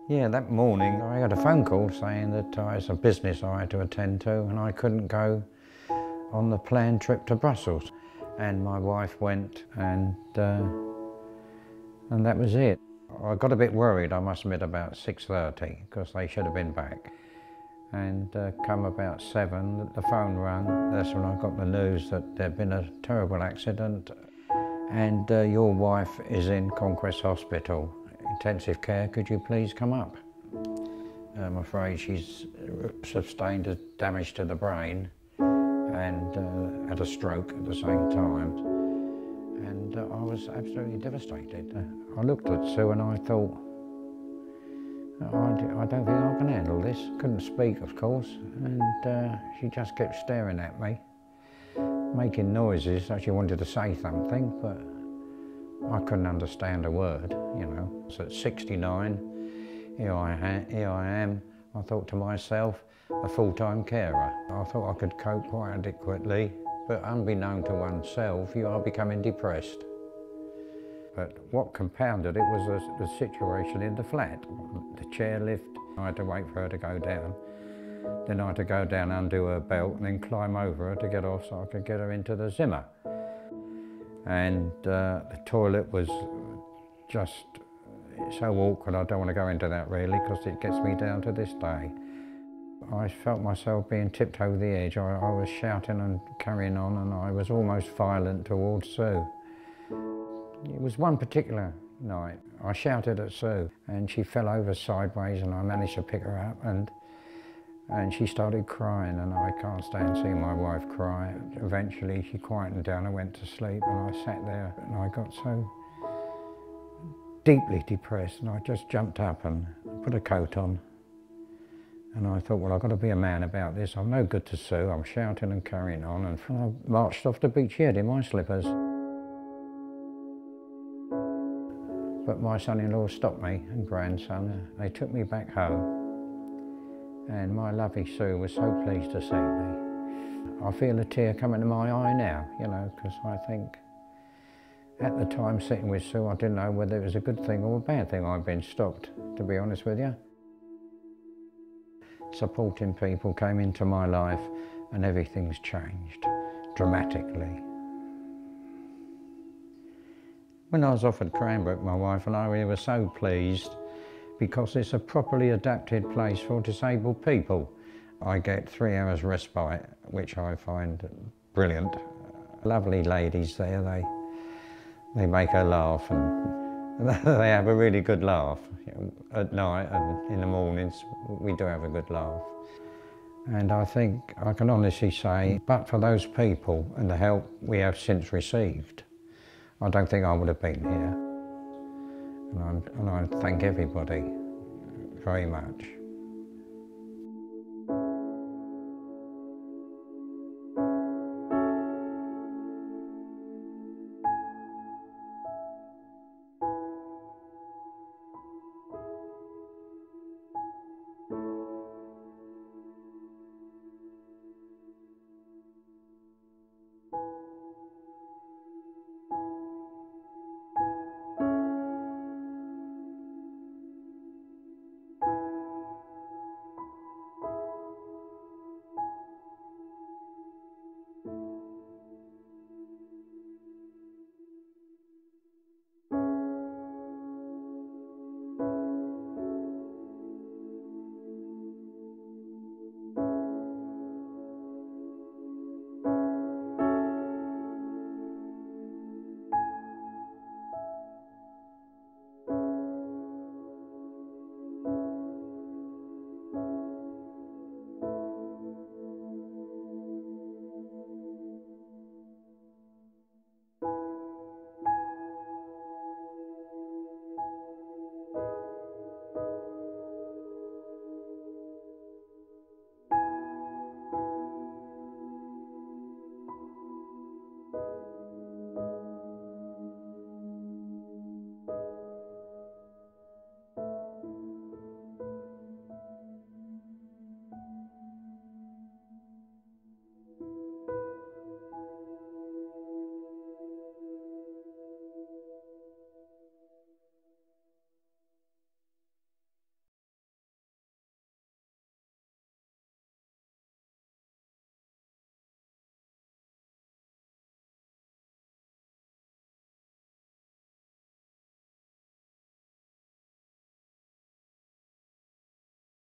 Yeah, that morning I had a phone call saying that it's a business I had to attend to and I couldn't go on the planned trip to Brussels. And my wife went and that was it. I got a bit worried, I must admit, about 6:30 because they should have been back. And come about 7, the phone rang. That's when I got the news that there'd been a terrible accident and your wife is in Conquest Hospital. Intensive care, could you please come up? I'm afraid she's sustained a damage to the brain and had a stroke at the same time. And I was absolutely devastated. I looked at Sue and I thought, I don't think I can handle this. Couldn't speak, of course, and she just kept staring at me, making noises like she wanted to say something, but I couldn't understand a word, you know. So at 69, here I am. I thought to myself, a full-time carer. I thought I could cope quite adequately, but unbeknown to oneself, you are becoming depressed. But what compounded it was the situation in the flat. The chairlift, I had to wait for her to go down. Then I had to go down, undo her belt, and then climb over her to get off so I could get her into the Zimmer. And the toilet was just so awkward. I don't want to go into that really because it gets me down to this day. I felt myself being tipped over the edge. I was shouting and carrying on, and I was almost violent towards Sue. It was one particular night. I shouted at Sue and she fell over sideways and I managed to pick her up and she started crying, and I can't stand seeing my wife cry. Eventually she quietened down and went to sleep, and I sat there and I got so deeply depressed, and I just jumped up and put a coat on. And I thought, well, I've got to be a man about this. I'm no good to Sue. I'm shouting and carrying on, and I marched off to Beach Head in my slippers. But my son-in-law stopped me, and grandson. They took me back home. And my lovely Sue was so pleased to see me. I feel a tear coming to my eye now, you know, because I think at the time sitting with Sue, I didn't know whether it was a good thing or a bad thing I'd been stopped, to be honest with you. Supporting people came into my life and everything's changed dramatically. When I was offered Cranbrook, my wife and I, we were so pleased because it's a properly adapted place for disabled people. I get 3 hours respite, which I find brilliant. Lovely ladies there, they make her laugh, and they have a really good laugh. At night and in the mornings, we do have a good laugh. And I think I can honestly say, but for those people and the help we have since received, I don't think I would have been here. And I thank everybody very much.